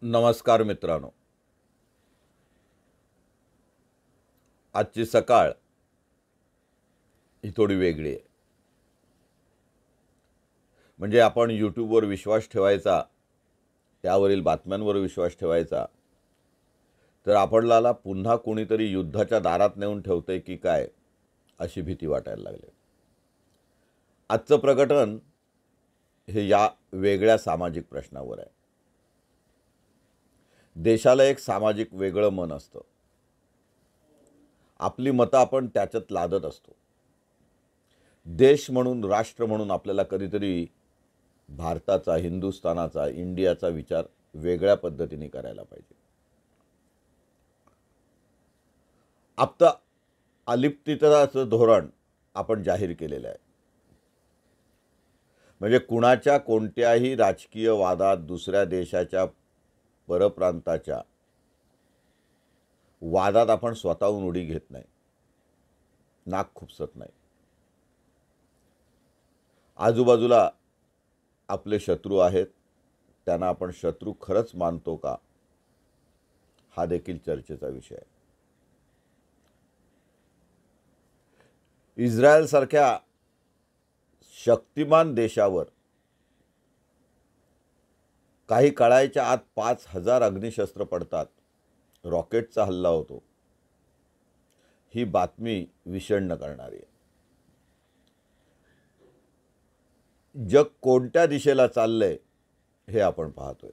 नमस्कार मित्रांनो. आजची सकाळ ही थोडी वेगळी आहे. म्हणजे आपण यूट्यूबवर विश्वास ठेवायचा, त्यावरील बातम्यांवर विश्वास ठेवायचा, तर आपल्याला पुन्हा कोणीतरी युद्धाच्या दारात नेऊन ठेवतंय की काय अशी भीती वाटायला लागली. आजचं प्रकटन हे या वेगळ्या सामाजिक प्रश्नावर आहे. देशाला एक सामाजिक वेगळं मन असतं. आपली मतं आपण त्याच्यात लादत असतो. देश म्हणून, राष्ट्र म्हणून आपल्याला कधीतरी भारताचा, हिंदुस्थानाचा, इंडियाचा विचार वेगळ्या पद्धतीने करायला पाहिजे. आता अलिप्ततेचं धोरण आपण जाहीर केलेलं आहे. म्हणजे कुणाच्या कोणत्याही राजकीय वादात दुसऱ्या देशाच्या परप्रांताच्या वादात आपण स्वतःहून उडी घेत नाही, नाक खुपसत नाही. आजूबाजूला आपले शत्रू आहेत, त्यांना आपण शत्रू खरंच मानतो का, हा देखील चर्चेचा विषय आहे. इस्रायलसारख्या शक्तिमान देशावर काही काळाच्या आत 5,000 अग्निशस्त्र पडतात, रॉकेटचा हल्ला होतो. ही बातमी विषण्ण करणारी आहे. जग कोणत्या दिशेला चाललंय हे आपण पाहतोय.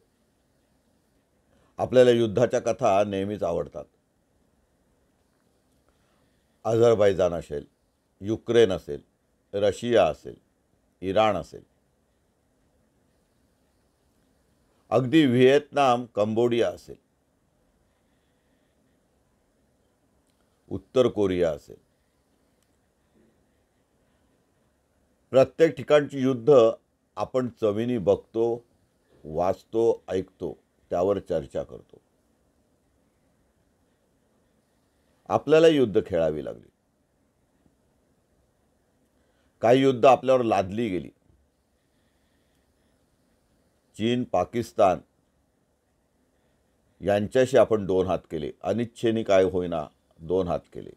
आपल्याला युद्धाच्या कथा नेहमीच आवडतात. अझरबैजान असेल, युक्रेन असेल, रशिया असेल, इराण असेल, अगदी व्हिएतनाम, कंबोडिया असेल, उत्तर कोरिया असेल, प्रत्येक ठिकाणची युद्ध आपण चवीने बघतो, वाचतो, ऐकतो, त्यावर चर्चा करतो. आपल्याला युद्ध खेळावी लागली. काही युद्ध आपल्यावर लादली गेली. चीन, पाकिस्तान यांच्याशी आपण 2 हात केले. अनिच्छेने काय होईना 2 हात केले.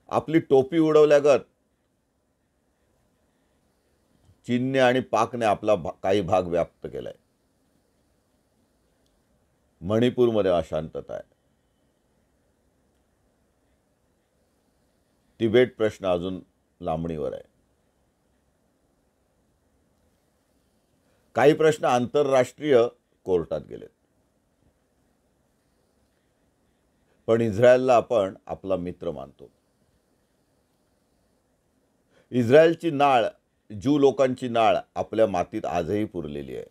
आपली टोपी उडवल्यागत चीनने आणि पाकने आपला काही भाग व्याप्त केलाय. मणिपूरमध्ये अशांतता आहे. तिबेट प्रश्न अजून लांबणीवर आहे. काही प्रश्न आंतरराष्ट्रीय कोर्टात गेलेत. पण इस्रायलला आपण आपला मित्र मानतो. इस्रायलची नाळ, ज्यू लोकांची नाळ आपल्या मातीत आजही पुरलेली आहे.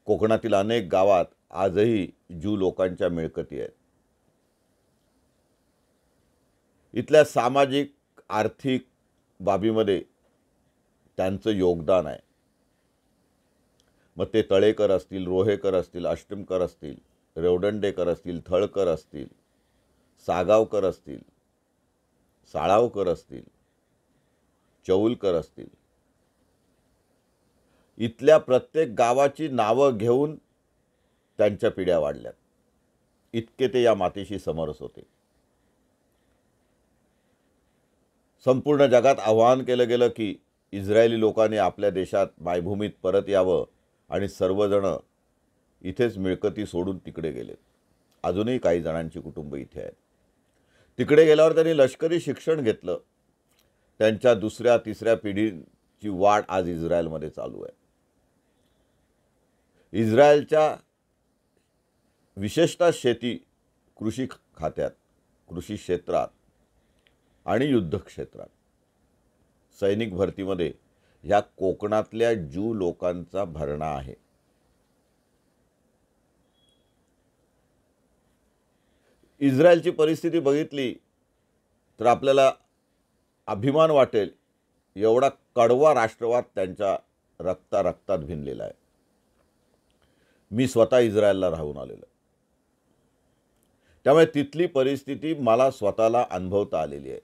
कोकणातील अनेक गावात आजही ज्यू लोकांच्या मिळकती आहेत. इथल्या सामाजिक, आर्थिक बाबीमध्ये त्यांचं योगदान आहे. मग ते तळेकर असतील, रोहेकर असतील, अष्टमकर असतील, रेवदंडेकर असतील, थळकर असतील, सागावकर असतील, साळावकर असतील, चौलकर असतील, इथल्या प्रत्येक गावाची नावं घेऊन त्यांच्या पिढ्या वाढल्यात. इतके ते या मातीशी समरस होते. संपूर्ण जगात आवाहन केलं गेलं की इस्रायली लोकांनी आपल्या देशात, मायभूमीत परत यावं आणि सर्वजण इथेच मिळकती सोडून तिकडे गेलेत. अजूनही काही जणांची कुटुंब इथे आहेत. तिकडे गेल्यावर त्यांनी लष्करी शिक्षण घेतलं. त्यांच्या दुसऱ्या तिसऱ्या पिढीची वाढ आज इस्रायलमध्ये चालू आहे. इस्रायलच्या विशेषतः शेती, कृषी खात्यात, कृषी क्षेत्रात आणि युद्ध क्षेत्रात, सैनिक भरतीमध्ये ह्या कोकणातल्या ज्यू लोकांचा भरणा आहे. इस्रायलची परिस्थिती बघितली तर आपल्याला अभिमान वाटेल, एवढा कडवा राष्ट्रवाद त्यांच्या रक्तात भिनलेला आहे. मी स्वतः इस्रायलला राहून आलेलो. त्यामुळे तिथली परिस्थिती मला स्वतःला अनुभवता आलेली आहे.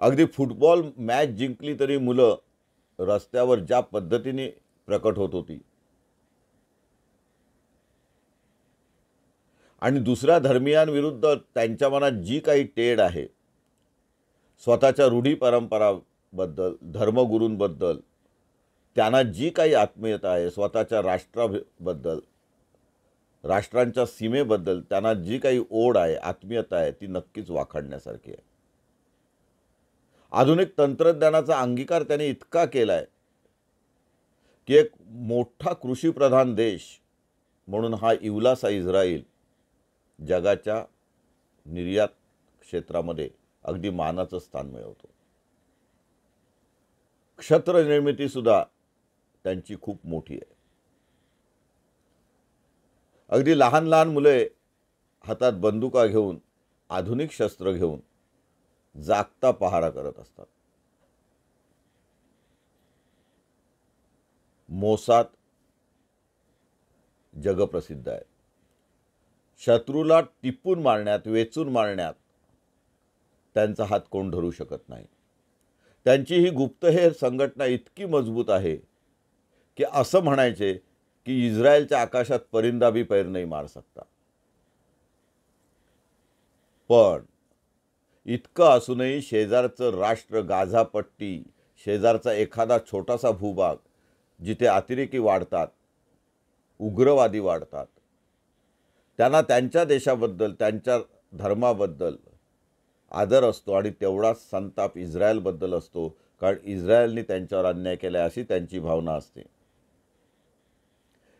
अगदी फुटबॉल मॅच जिंकली तरी मुलं रस्त्यावर ज्या पद्धतीने प्रकट होत होती आणि दुसऱ्या धर्मियांविरुद्ध त्यांच्या मनात जी काही तेढ आहे, स्वतःच्या रूढी परंपराबद्दल, धर्मगुरूंबद्दल त्यांना जी काही आत्मीयता आहे, स्वतःच्या राष्ट्राबद्दल, राष्ट्रांच्या सीमेबद्दल त्यांना जी काही ओढ आहे, आत्मीयता आहे, ती नक्कीच वाखाणण्यासारखी आहे. आधुनिक तंत्रज्ञानाचा अंगीकार त्याने इतका केला आहे की एक मोठा कृषीप्रधान देश म्हणून हा इवलासा इस्रायल जगाच्या निर्यात क्षेत्रामध्ये अगदी मानाचं स्थान मिळवतो. क्षत्र निर्मितीसुद्धा त्यांची खूप मोठी आहे. अगदी लहान लहान मुले हातात बंदुका घेऊन, आधुनिक शस्त्र घेऊन जागता पहारा करत असतात. मोसाद जगप्रसिद्ध आहे. शत्रूला टिपून मारण्यात, वेचून मारण्यात त्यांचा हात कोण धरू शकत नाही. त्यांची ही गुप्तहेर संघटना इतकी मजबूत आहे की असं म्हणायचे की इस्रायलच्या आकाशात परिंदा भी पैर नहीं मार सकता. पण इतकं असूनही शेजारचं राष्ट्र गाझापट्टी, शेजारचा एखादा छोटासा भूभाग जिथे अतिरेकी वाढतात, उग्रवादी वाढतात, त्यांना त्यांच्या देशाबद्दल, त्यांच्या धर्माबद्दल आदर असतो आणि तेवढाच संताप इस्रायलबद्दल असतो, कारण इस्रायलने त्यांच्यावर अन्याय केला अशी त्यांची भावना असते.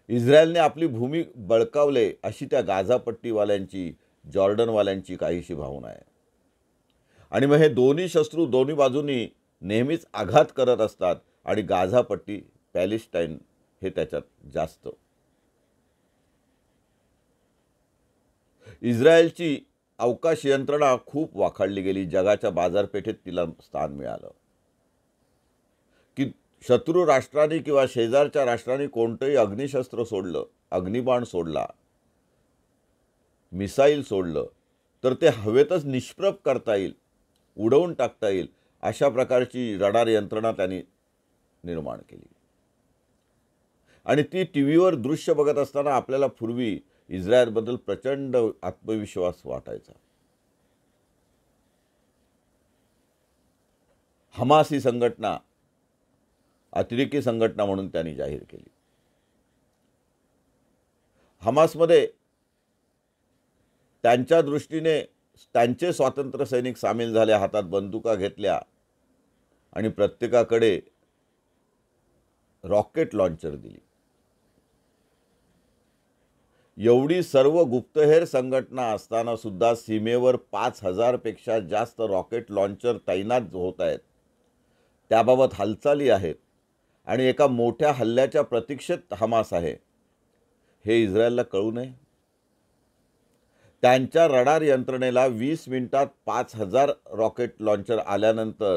इस्रायलने आपली भूमी बळकावले अशी त्या गाझापट्टीवाल्यांची, जॉर्डनवाल्यांची काहीशी भावना आहे. आणि मग हे दोन्ही शत्रू दोन्ही बाजूंनी नेहमीच आघात करत असतात आणि गाझापट्टी, पॅलेस्टाईन हे त्याच्यात जास्त. इस्रायलची अवकाश यंत्रणा खूप वाखाणली गेली. जगाच्या बाजारपेठेत तिला स्थान मिळालं की शत्रू राष्ट्रांनी किंवा शेजारच्या राष्ट्रांनी कोणतंही अग्निशस्त्र सोडलं, अग्निबाण सोडला, मिसाईल सोडलं तर ते हवेतच निष्प्रभ करता येईल, उडवून टाकता येईल अशा प्रकारची रडार यंत्रणा त्यांनी निर्माण केली. आणि ती टीव्हीवर दृश्य बघत असताना आपल्याला पूर्वी इस्रायलबद्दल प्रचंड आत्मविश्वास वाटायचा. हमास ही संघटना अतिरेकी संघटना म्हणून त्यांनी जाहीर केली. हमासमध्ये त्यांच्या दृष्टीने त्यांचे स्वातंत्र्य सैनिक सामील झाले, हातात बंदुका घेतल्या आणि प्रत्येकाकडे रॉकेट लॉन्चर दिली. एवढी सर्व गुप्तहेर संघटना असताना सुद्धा सीमेवर 5,000 पेक्षा जास्त रॉकेट लॉन्चर तैनात होत आहेत. त्याबाबत हालचाली आहेत आणि एका मोठ्या हल्ल्याच्या प्रतीक्षेत हमास आहे, हे इस्रायलला कळू नये. त्यांच्या रडार यंत्रणेला 20 मिनिटात 5,000 रॉकेट लॉन्चर आल्यानंतर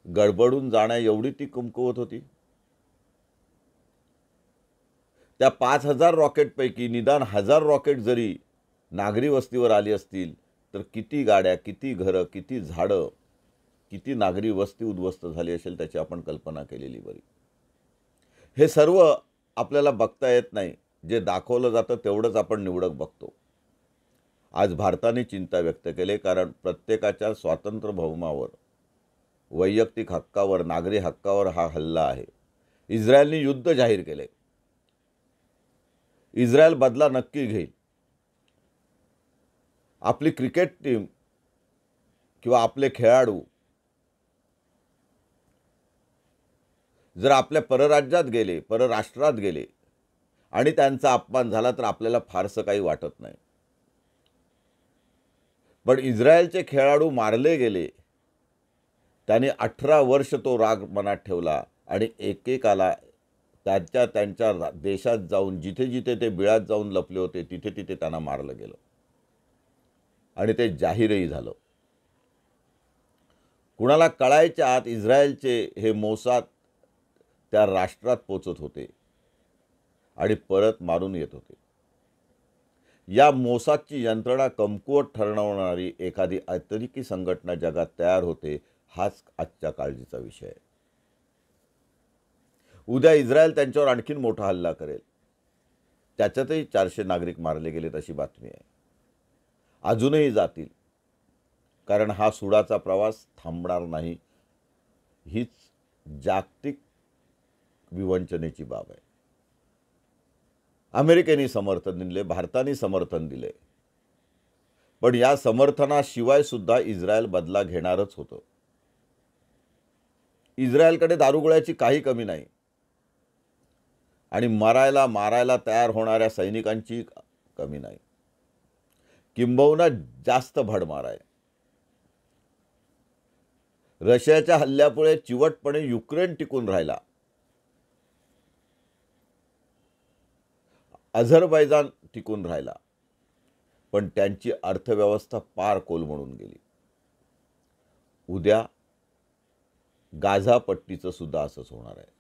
गडबडून जाण्या एवढी ती कमकुवत होती. त्या 5,000 रॉकेटपैकी निदान 1,000 रॉकेट जरी नागरी वस्तीवर आली असतील तर किती गाड्या, किती घरं, किती झाडं, किती नागरी वस्ती उद्ध्वस्त झाली असेल त्याची आपण कल्पना केलेली बरी. हे सर्व आपल्याला बघता येत नाही. जे दाखवलं जातं तेवढंच आपण निवडक बघतो. आज भारताने चिंता व्यक्त केली, कारण प्रत्येकाच्या स्वातंत्र्य भौमावर, वैयक्तिक हक्कावर, नागरी हक्कावर हा हल्ला आहे. इस्रायलने युद्ध जाहीर केले. इस्रायल बदला नक्की घेईल. आपली क्रिकेट टीम किंवा आपले खेळाडू जर आपल्या परराज्यात गेले, परराष्ट्रात गेले आणि त्यांचा अपमान झाला तर आपल्याला फारसं काही वाटत नाही. पण इस्रायलचे खेळाडू मारले गेले, त्यांनी 18 वर्ष तो राग मनात ठेवला आणि एकेकाला त्यांच्या देशात जाऊन, जिथे जिथे ते बिळात जाऊन लपले होते तिथे तिथे त्यांना मारलं गेलं आणि ते जाहीरही झालं. कुणाला कळायच्या आत इस्रायलचे हे मोसाद त्या राष्ट्रात पोचत होते आणि परत मारून येत होते. या मोसादची यंत्रणा कमकुवत ठरवणारी एखादी अतिरेकी संघटना जगात तयार होते हाच आजच्या काळजीचा विषय आहे. उद्या इस्रायल त्यांच्यावर आणखीन मोठा हल्ला करेल. त्याच्यातही 400 नागरिक मारले गेलेत अशी बातमी आहे. अजूनही जातील, कारण हा सुडाचा प्रवास थांबणार नाही. हीच जागतिक विवंचनेची बाब आहे. अमेरिकेने समर्थन दिले, भारताने समर्थन दिले, पण या समर्थनाशिवाय सुद्धा इस्रायल बदला घेणारच होतं. इस्रायलकडे दारुगोळ्याची काही कमी नाही आणि मारायला तयार होणाऱ्या सैनिकांची कमी नाही, किंबहुना जास्त भडमार आहे. रशियाच्या हल्ल्यामुळे चिवटपणे युक्रेन टिकून राहिला. अझरबैजान टिकून राहिला, पण त्यांची अर्थव्यवस्था पार कोलमडून गेली. उद्या गाझा पट्टीचं सुद्धा असंच होणार आहे.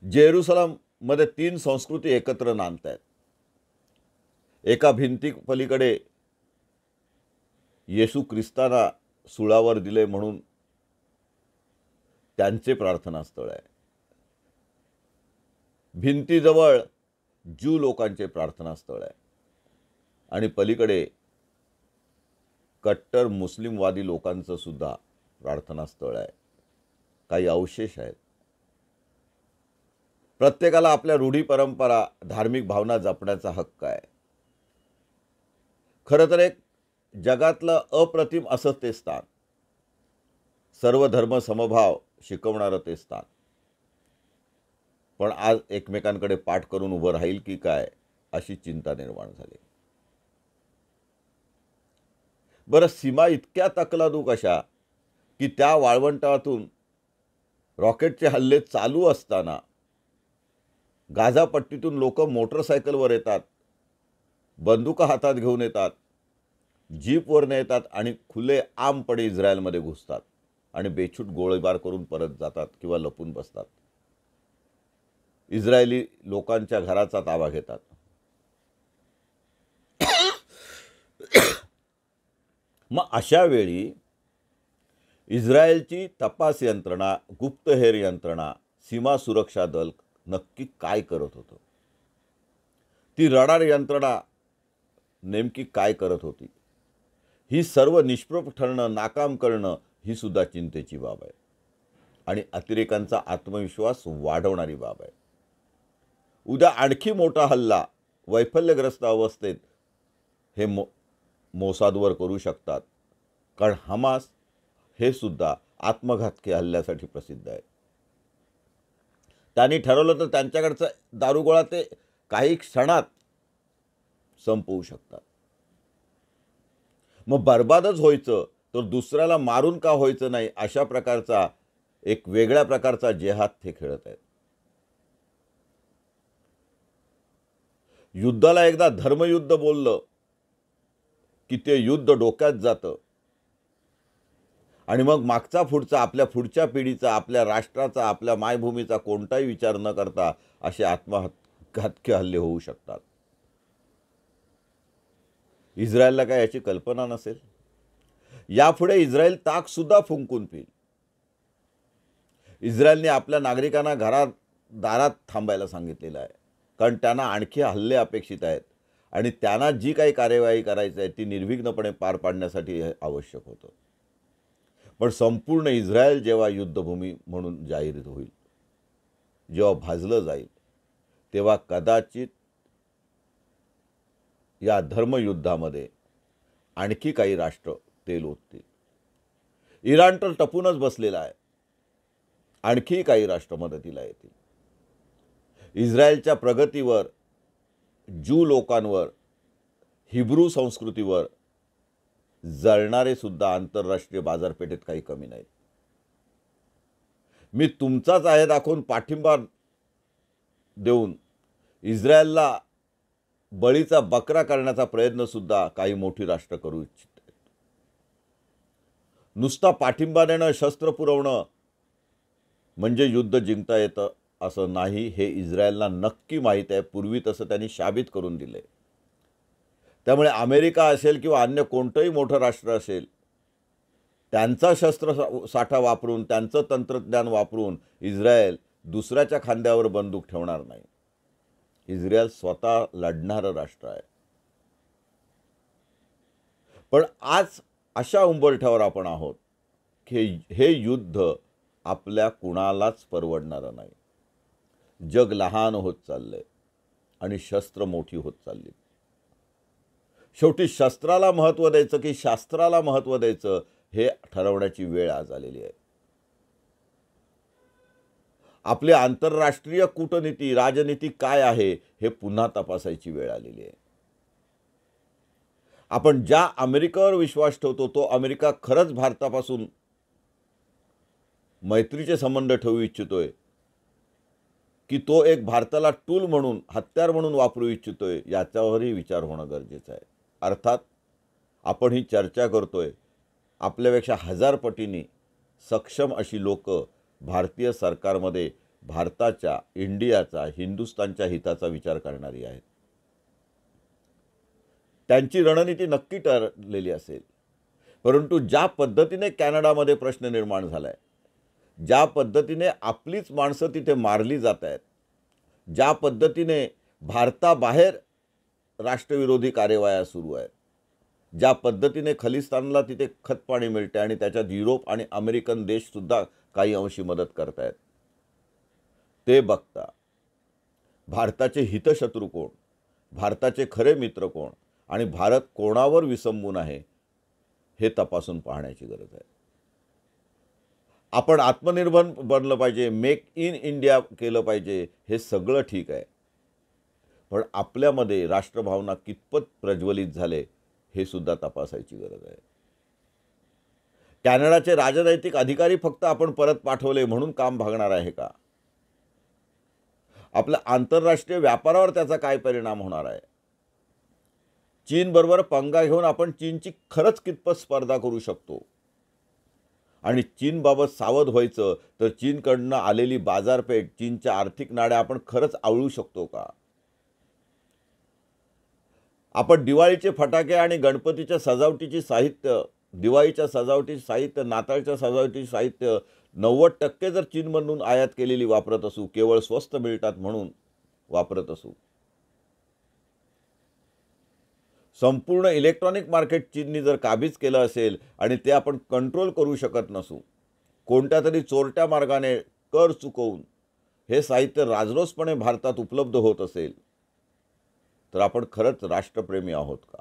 जेरुसलममध्ये 3 संस्कृती एकत्र नांदत आहेत. एका भिंती पलीकडे येशू ख्रिस्ताना सुळावर दिले म्हणून त्यांचे प्रार्थनास्थळ आहे. भिंतीजवळ ज्यू लोकांचे प्रार्थनास्थळ आहे आणि पलीकडे कट्टर मुस्लिमवादी लोकांचं सुद्धा प्रार्थनास्थळ आहे. काही अवशेष आहेत. प्रत्येकाला आपल्या रूढी परंपरा, धार्मिक भावना जपण्याचा हक्क आहे. खरं तर एक जगातलं अप्रतिम असं ते स्थान, सर्व धर्म समभाव शिकवणारं ते स्थान. पण आज एकमेकांकडे पाठ करून उभं राहील की काय अशी चिंता निर्माण झाली. बरं, सीमा इतक्या तकलादू कशा की त्या वाळवंटातून रॉकेटचे हल्ले चालू असताना गाझा पट्टीतून लोक मोटरसायकलवर येतात, बंदुका हातात घेऊन येतात, जीपवरने येतात आणि खुले आमपणे इस्रायलमध्ये घुसतात आणि बेछूट गोळीबार करून परत जातात किंवा लपून बसतात. इस्रायली लोकांच्या घराचा ताबा घेतात. मग अशा वेळी इस्रायलची तपास यंत्रणा, गुप्तहेर यंत्रणा, सीमा सुरक्षा दल नक्की काय करत होतं? ती रडार यंत्रणा नेमकी काय करत होती? ही सर्व निष्प्रभ ठरणं, नाकाम करणं ही सुद्धा चिंतेची बाब आहे आणि अतिरेकांचा आत्मविश्वास वाढवणारी बाब आहे. उद्या आणखी मोठा हल्ला वैफल्यग्रस्त अवस्थेत हे मोसादवर करू शकतात, कारण हमास हे सुद्धा आत्मघातकी हल्ल्यासाठी प्रसिद्ध आहे. त्यांनी ठरवलं तर त्यांच्याकडचा दारुगोळा ते काही क्षणात संपवू शकतात. मग बर्बादच व्हायचं तर दुसऱ्याला मारून का व्हायचं नाही, अशा प्रकारचा एक वेगळ्या प्रकारचा जेहाद ते खेळत आहेत. युद्धाला एकदा धर्मयुद्ध बोललं की ते युद्ध डोक्यात जातं आणि मग मागचा पुढचा, आपल्या पुढच्या पिढीचा, आपल्या राष्ट्राचा, आपल्या मायभूमीचा कोणताही विचार न करता असे आत्मघातकी हल्ले होऊ शकतात. इस्रायलला काय याची कल्पना नसेल? यापुढे इस्रायल ताक सुद्धा फुंकून पिईल. इस्रायलने आपल्या नागरिकांना घरात दारात थांबायला सांगितलेलं आहे, कारण त्यांना आणखी हल्ले अपेक्षित आहेत आणि त्यांना जी काही कार्यवाही करायची आहे ती निर्विघ्नपणे पार पाडण्यासाठी हे आवश्यक होतं. पण संपूर्ण इस्रायल जेव्हा युद्धभूमी म्हणून जाहीर होईल, जेव्हा भाजलं जाईल, तेव्हा कदाचित या धर्मयुद्धामध्ये आणखी काही राष्ट्र तेल ओततील. इराण तर टपूनच बसलेला आहे. आणखी काही राष्ट्र मदतीला येतील. इस्रायलच्या प्रगतीवर, ज्यू लोकांवर, हिब्रू संस्कृतीवर जळणारे सुद्धा आंतरराष्ट्रीय बाजारपेठेत काही कमी नाहीत. मी तुमचाच आहे दाखवून पाठिंबा देऊन इस्रायलला बळीचा बकरा करण्याचा प्रयत्न सुद्धा काही मोठी राष्ट्र करू इच्छित आहेत. नुसता पाठिंबा देणं, शस्त्र पुरवणं म्हणजे युद्ध जिंकता येतं असं नाही, हे इस्रायलला नक्की माहीत आहे. पूर्वी तसं त्यांनी साबित करून दिले. त्यामुळे अमेरिका असेल किंवा अन्य कोणतंही मोठं राष्ट्र असेल, त्यांचा शस्त्रसाठा वापरून, त्यांचं तंत्रज्ञान वापरून इस्रायल दुसऱ्याच्या खांद्यावर बंदूक ठेवणार नाही. इस्रायल स्वतः लढणारं राष्ट्र आहे. पण आज अशा उंबरठ्यावर आपण आहोत की हे युद्ध आपल्या कुणालाच परवडणारं नाही. जग लहान होत चाललंय आणि शस्त्र मोठी होत चालली. शेवटी शस्त्राला महत्त्व द्यायचं की शास्त्राला महत्त्व द्यायचं हे ठरवण्याची वेळ आज आलेली आहे. आपली आंतरराष्ट्रीय कूटनीती, राजनीती काय आहे हे पुन्हा तपासायची वेळ आलेली आहे. आपण ज्या अमेरिकेवर विश्वास ठेवतो तो अमेरिका खरंच भारतापासून मैत्रीचे संबंध ठेवू इच्छितोय की तो एक भारताला टूल म्हणून, हत्यार म्हणून वापरू इच्छितोय, याच्यावरही विचार होणं गरजेचं आहे. अर्थात आपण ही चर्चा करतोय, आपल्यापेक्षा 1000 पटींनी सक्षम अशी लोक भारतीय सरकारमध्ये भारताच्या, इंडियाचा, हिंदुस्थानच्या हिताचा विचार करणारी आहेत. त्यांची रणनीती नक्की ठरलेली असेल. परंतु ज्या पद्धतीने कॅनडामध्ये प्रश्न निर्माण झाला आहे, ज्या पद्धतीने आपलीच माणसं तिथे मारली जात आहेत, ज्या पद्धतीने भारताबाहेर राष्ट्रविरोधी कार्यवाया सुरू आहेत, ज्या पद्धतीने खलिस्तानला तिथे खतपाणी मिळते आणि त्याच्यात युरोप आणि अमेरिकन देशसुद्धा काही अंशी मदत करत आहेत, ते बघता भारताचे हितशत्रू कोण, भारताचे खरे मित्र कोण आणि भारत कोणावर विसंबून आहे हे तपासून पाहण्याची गरज आहे. आपण आत्मनिर्भर बनलं पाहिजे, मेक इन इंडिया केलं पाहिजे, हे सगळं ठीक आहे. पण आपल्यामध्ये राष्ट्रभावना कितपत प्रज्वलित झाले हे सुद्धा तपासायची गरज आहे. कॅनडाचे राजनैतिक अधिकारी फक्त आपण परत पाठवले म्हणून काम भागणार आहे का? आपल्या आंतरराष्ट्रीय व्यापारावर त्याचा काय परिणाम होणार आहे? चीनबरोबर पंगा घेऊन आपण चीनची खरंच कितपत स्पर्धा करू शकतो? आणि चीनबाबत सावध व्हायचं तर चीनकडनं आलेली बाजारपेठ, चीनच्या आर्थिक नाड्या आपण खरंच आवळू शकतो का? आपण दिवाळीचे फटाके आणि गणपतीच्या सजावटीची साहित्य, दिवाळीच्या सजावटीचे साहित्य, नाताळच्या सजावटीचे साहित्य 90% जर चीनमधून आयात केलेली वापरत असू, केवळ स्वस्त मिळतात म्हणून वापरत असू, संपूर्ण इलेक्ट्रॉनिक मार्केट चीननी जर काबीज केलं असेल आणि ते आपण कंट्रोल करू शकत नसू, कोणत्या तरी चोरट्या मार्गाने कर चुकवून हे साहित्य राजरोसपणे भारतात उपलब्ध होत असेल, तर आपण खरंच राष्ट्रप्रेमी आहोत का?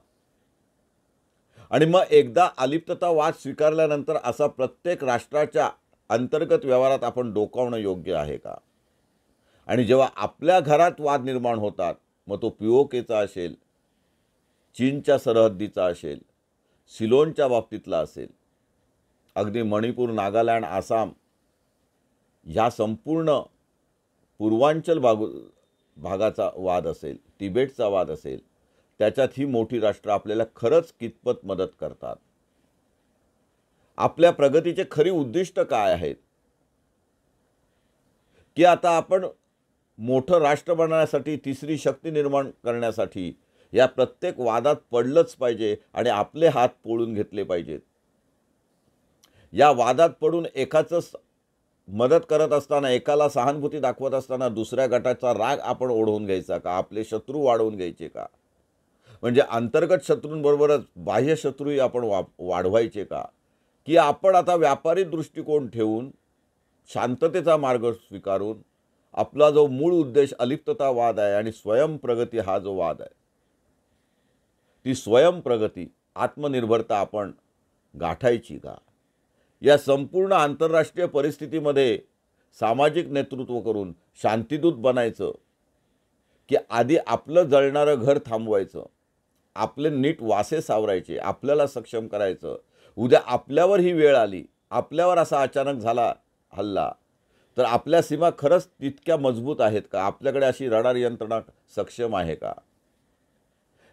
आणि मग एकदा अलिप्ततावाद स्वीकारल्यानंतर असा प्रत्येक राष्ट्राच्या अंतर्गत व्यवहारात आपण डोकावणं योग्य आहे का? आणि जेव्हा आपल्या घरात वाद निर्माण होतात, मग तो पीओकेचा असेल, चीनच्या सरहद्दीचा असेल, सिलोनच्या बाबतीतला असेल, अगदी मणिपूर, नागालँड, आसाम ह्या संपूर्ण पूर्वांचल भागाचा वाद असेल, तिबेटचा वाद असेल, त्याच्यात ही मोठी राष्ट्र आपल्याला खरंच कितपत मदत करतात? आपल्या प्रगतीचे खरी उद्दिष्ट काय आहेत? की आता आपण मोठं राष्ट्र बनण्यासाठी, तिसरी शक्ती निर्माण करण्यासाठी या प्रत्येक वादात पडलंच पाहिजे आणि आपले हात पोळून घेतले पाहिजेत? या वादात पडून एकाचं मदत करत असताना, एकाला सहानुभूती दाखवत असताना दुसऱ्या गटाचा राग आपण ओढवून घ्यायचा का? आपले शत्रू वाढवून घ्यायचे का? म्हणजे अंतर्गत शत्रूंबरोबरच बाह्य शत्रूही आपण वाढवायचे का? की आपण आता व्यापारी दृष्टिकोन ठेवून शांततेचा मार्ग स्वीकारून आपला जो मूळ उद्देश अलिप्ततावाद आहे आणि स्वयंप्रगती हा जो वाद आहे, ती स्वयंप्रगती, आत्मनिर्भरता आपण गाठायची का? या संपूर्ण आंतरराष्ट्रीय परिस्थितीमध्ये सामाजिक नेतृत्व करून शांतिदूत बनायचं की आधी आपलं जळणारं घर थांबवायचं, आपले नीट वासे सावरायचे, आपल्याला सक्षम करायचं? उद्या आपल्यावर ही वेळ आली, आपल्यावर असा अचानक झाला हल्ला, तर आपल्या सीमा खरंच तितक्या मजबूत आहेत का? आपल्याकडे अशी रडार यंत्रणा सक्षम आहे का?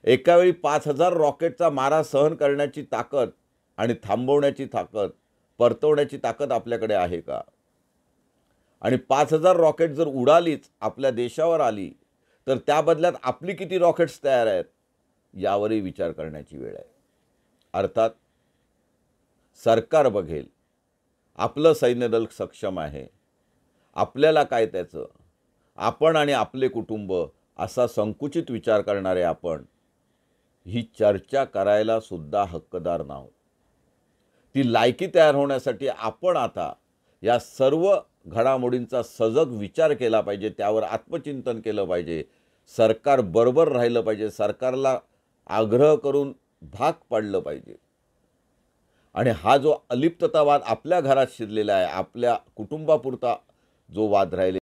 एका वेळी 5000 रॉकेटचा मारा सहन करण्याची ताकद आणि थांबवण्याची ताकद, परतवण्याची ताकद आपल्याकडे आहे का? आणि 5000 रॉकेट जर उडालीच, आपल्या देशावर आली, तर त्या बदल्यात आपली किती रॉकेट्स तयार आहेत यावरही विचार करण्याची वेळ आहे. अर्थात सरकार बघेल, आपलं सैन्यदल सक्षम आहे, आपल्याला काय त्याचं, आपण आणि आपले कुटुंब असा संकुचित विचार करणारे आपण ही चर्चा करायला सुद्धा हक्कदार नाहोत. ती लायकी तयार होण्यासाठी आपण आता या सर्व घडामोडींचा सजग विचार केला पाहिजे, त्यावर आत्मचिंतन केलं पाहिजे. सरकार बरोबर राहिलं पाहिजे, सरकारला आग्रह करून भाग पाडलं पाहिजे. आणि हा जो अलिप्ततावाद आपल्या घरात शिरलेला आहे, आपल्या कुटुंबापुरता जो वाद राहिलेला